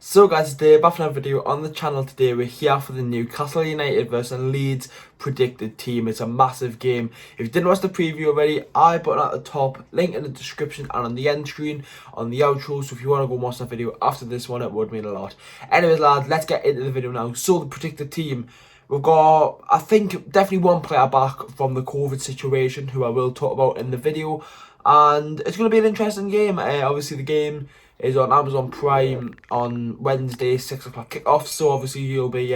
So guys, today back for another video on the channel. Today we're here for the Newcastle United versus Leeds predicted team. It's a massive game. If you didn't watch the preview already, I put it at the top, link in the description and on the end screen on the outro. So if you want to go watch that video after this one, it would mean a lot. Anyways lads, let's get into the video now. So the predicted team, we've got, I think, definitely one player back from the COVID situation who I will talk about in the video. And it's going to be an interesting game. Obviously the game is on Amazon Prime on Wednesday, 6 o'clock kickoff. So obviously you'll be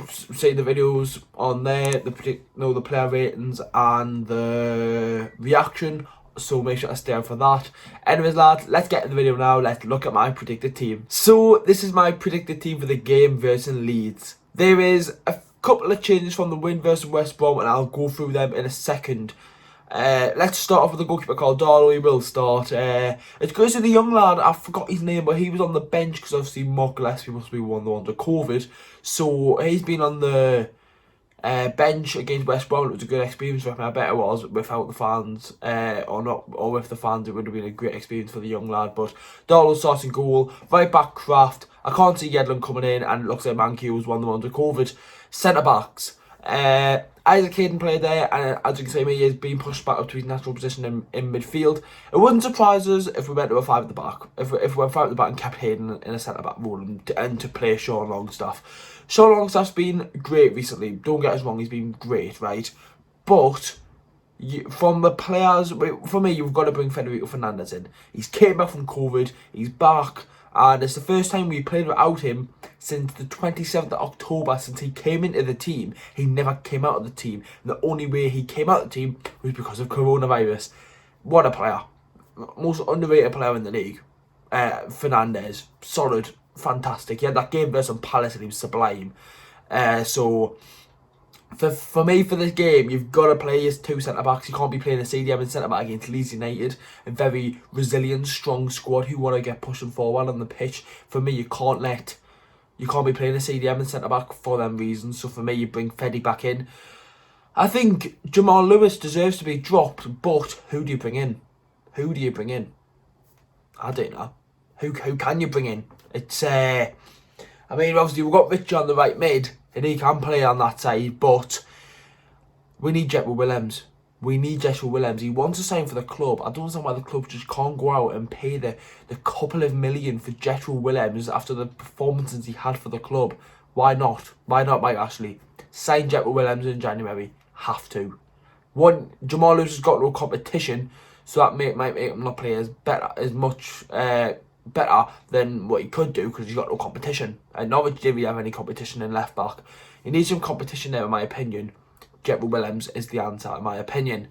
seeing the videos on there, the player ratings and the reaction. So make sure to stay out for that. Anyways lads, let's get in the video now. Let's look at my predicted team. So this is my predicted team for the game versus Leeds. There is a couple of changes from the win versus West Brom and I'll go through them in a second. Let's start off with the goalkeeper called Gayle. He will start. It goes to the young lad, I forgot his name, but he was on the bench because obviously Mark Gillespie must be one of the ones with COVID. So he's been on the bench against West Brom. It was a good experience for him. I bet it was without the fans, or with the fans, it would have been a great experience for the young lad. But Gayle starts in goal. Right back, Kraft. I can't see Joelinton coming in, and it looks like Mankey was one of the ones with COVID. Centre backs. Isaac Hayden played there, and as you can see, he is being pushed back up to his natural position in midfield. It wouldn't surprise us if we went to a 5 at the back. If we went 5 at the back and kept Hayden in a centre back role and to play Sean Longstaff. Sean Longstaff's been great recently. Don't get us wrong, he's been great, right? But from the players, for me, you've got to bring Federico Fernandez in. He's came back from COVID. He's back. And it's the first time we played without him since the 27th of October, since he came into the team. He never came out of the team. And the only way he came out of the team was because of coronavirus. What a player. Most underrated player in the league. Fernandez. Solid. Fantastic. He had that game versus Palace and he was sublime. For me, for this game, you've got to play his two centre-backs. You can't be playing a CDM and centre-back against Leeds United. A very resilient, strong squad who want to get pushing forward on the pitch. For me, you can't be playing a CDM and centre-back for them reasons. So for me, you bring Feddy back in. I think Jamal Lewis deserves to be dropped, but who do you bring in? Who do you bring in? I don't know. Who can you bring in? It's, I mean, obviously, we've got Richard on the right mid. And he can play on that side, but we need Jetro Willems. We need Jetro Willems. He wants to sign for the club. I don't understand why the club just can't go out and pay the couple of million for Jetro Willems after the performances he had for the club. Why not? Why not, Mike Ashley? Sign Jetro Willems in January. Have to. Jamal Lewis has got no competition, so that might make him not play as much better than what he could do because he's got no competition. And Norwich didn't really have any competition in left back. He needs some competition there, in my opinion. Jetro Willems is the answer, in my opinion.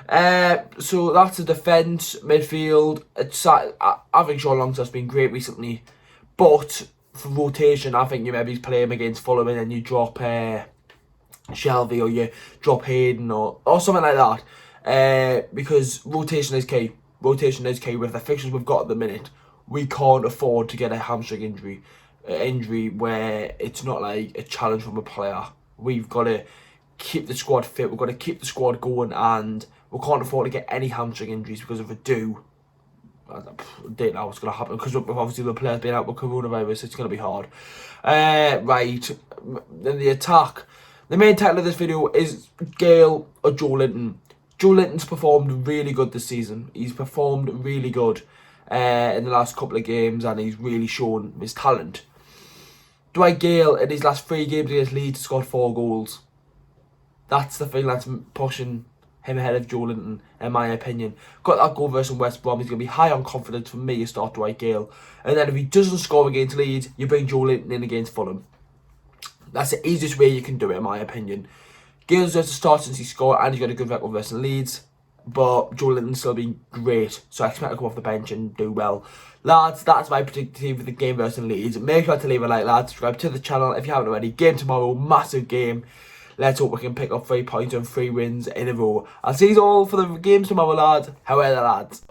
So that's the defence, midfield. I think Sean Longstaff's been great recently, but for rotation, I think you maybe play him against Fulham and then you drop Shelby or you drop Hayden or something like that. Because rotation is key. Rotation is key with the fixtures we've got at the minute. We can't afford to get a hamstring injury where it's not like a challenge from a player. We've got to keep the squad fit. We've got to keep the squad going, and we can't afford to get any hamstring injuries because if we do, I don't know what's going to happen because obviously the players being out with coronavirus, it's going to be hard. Right, then the attack. The main title of this video is Gayle or Joelinton. Joelinton's performed really good this season. He's performed really good in the last couple of games, and he's really shown his talent. Gayle in his last 3 games against Leeds scored 4 goals. That's the thing that's pushing him ahead of Joelinton, in my opinion. Got that goal versus West Brom. He's going to be high on confidence for me to start Gayle. And then if he doesn't score against Leeds, you bring Joelinton in against Fulham. That's the easiest way you can do it, in my opinion. Gayle deserves to start since he scored and he's got a good record versus Leeds. But Joelinton's still been great, so I expect to come off the bench and do well. Lads, that's my predicted team for the game versus Leeds. Make sure to leave a like, lads. Subscribe to the channel if you haven't already. Game tomorrow, massive game. Let's hope we can pick up 3 points and 3 wins in a row. I'll see you all for the games tomorrow, lads. However, lads.